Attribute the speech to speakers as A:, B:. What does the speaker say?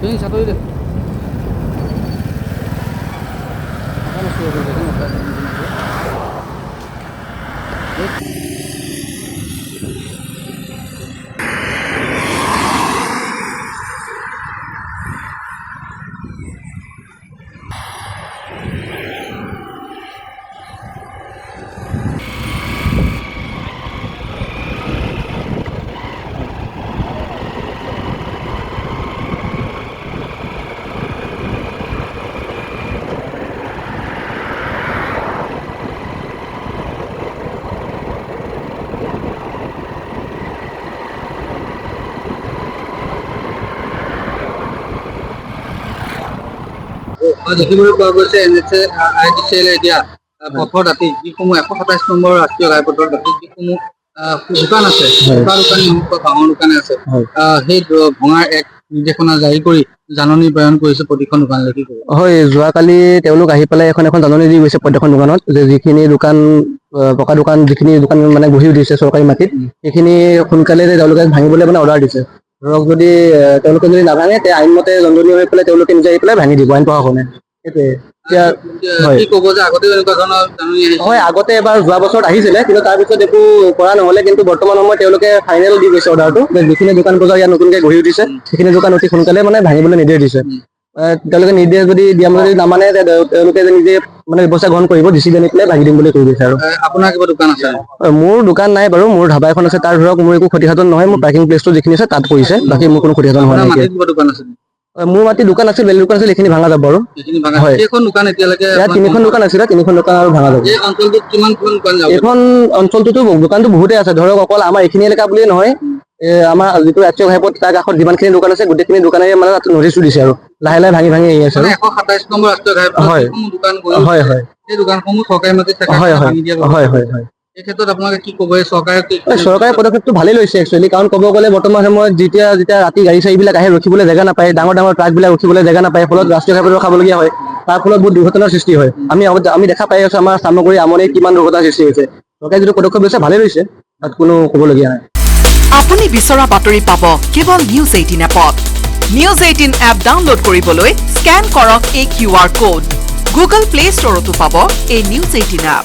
A: Ini satu itu. দেখিবলৈ পোৱা গৈছে NHA IDCL এতিয়া পথৰ দাঁতি যিসমূহ 127 নম্বৰ ৰাষ্ট্ৰীয় ঘাইপথৰ দাঁতি যিসমূহ দোকান আছে দোকানী বাহন দোকানে আছে সেই ভঙাৰ এক নিৰ্দেশনা জাৰি কৰি জাননী প্ৰেৰণ কৰিছে প্ৰতিখন দোকানলৈ। কি কৰিব?
B: হয়, যোৱাকালি তেওঁলোক আহি পেলাই এখন জাননী দি গৈছে প্ৰত্যেকখন দোকানত যে যিখিনি দোকান পকা দোকান যিখিনি দোকান মানে গঢ়ি উঠিছে চৰকাৰী মাটিত সেইখিনি সোনকালে তেওঁলোকে ভাঙিবলৈ মানে অৰ্ডাৰ দিছে। ধৰক যদি তেওঁলোকে যদি নাভাঙে তে আইনমতে দণ্ডনীয় হৈ পেলাই তেওঁলোকে নিজে আহি পেলাই ভাঙি দিব আইন প্ৰশাসনে। হয়, আগতে এবাৰ যোৱা বছৰত আহিছিলে কিন্তু তাৰপিছত একো কৰা নহলে, কিন্তু বৰ্তমান সময়ত তেওঁলোকে ফাইনেল দি গৈছে অৰ্ডাৰটো যিখিনি দোকান বজাৰ ইয়াত নতুনকে গঢ়ি উঠিছে সেইখিনি দোকান অতি সোনকালে মানে ভাঙিবলৈ নিৰ্দেশ দিছে। তেওঁলোকে নিৰ্দেশ যদি দিয়া যদি নামানে তেওঁলোকে নিজে মানে ব্যৱস্থা গ্ৰহণ কৰিব, ডিচি আনি পেলাই ভাঙি দিম বুলি কৈ গৈছে। আৰু
A: আপোনাৰ কিবা দোকান আছে?
B: মোৰ দোকান নাই বাৰু, মোৰ ধাবা এখন আছে, তাৰ ধৰক মোৰ একো ক্ষতিসাধন নহয়, মোৰ পাৰ্কিং প্লেচটো যিখিনি আছে তাত পৰিছে, বাকী মোৰ কোনো ক্ষতিসাধন হোৱা নাই। মোৰ মাটি দোকান আছিল, বেলেগ দোকান আছিল, এইখিনি ভাঙা যাব বাৰু। ইয়াত তিনিখন দোকান আছিলে, তিনিখন দোকান আৰু ভাঙা যাব। এইখন অঞ্চলটোতো দোকানতো বহুতে আছে, ধৰক অকল আমাৰ এইখিনি এলেকা বুলিয়ে নহয়, আমাৰ যিটো ৰাষ্ট্ৰীয় ঘাইপথ তাৰ কাষত যিমানখিনি দোকান আছে গোটেইখিনি দোকানে মানে নটিচটো দিছে আৰু লাহে লাহে ভাঙি ভাঙি আহি আছে।
A: 127 নম্বৰ ৰাষ্ট্ৰীয় ঘাইপথ দোকান
B: হয় হয়
A: এই দোকানসমূহ চৰকাৰী মাটিত থকা ভাঙি দিয়া হয়। এই ক্ষেত্ৰত আপোনালোকে কি ক'ব?
B: চৰকাৰে পদক্ষেপটো ভালেই লৈছে একচুৱেলি, কাৰণ ক'ব গ'লে বৰ্তমান সময়ত যেতিয়া ৰাতি গাড়ী চাড়ীবিলাক আহে ৰখিবলৈ জেগা নাপায়, ডাঙৰ ডাঙৰ ট্ৰাকবিলাক ৰখিবলৈ জেগা নাপায়, ফলত ৰাষ্ট্ৰীয় ঘাইপথ খাবলগীয়া হয়, তাৰ ফলত বহুত দুৰ্ঘটনাৰ সৃষ্টি হয়। আমি দেখা পাই আছো আমাৰ চামগুৰি আমনিত কিমান দুৰ্ঘটনাৰ সৃষ্টি হৈছে। চৰকাৰে যিটো পদক্ষেপ লৈছে ভালেই লৈছে, তাত কোনো ক'বলগীয়া নাই।
C: আপুনি বিচৰা বাতৰি পাব কেৱল নিউজ 18 এপত। নিউজ 18 এপ ডাউনলোড কৰিবলৈ স্কেন কৰক এই QR কোড। গুগল প্লে ষ্টৰতো পাব এই নিউজ 18 এপ।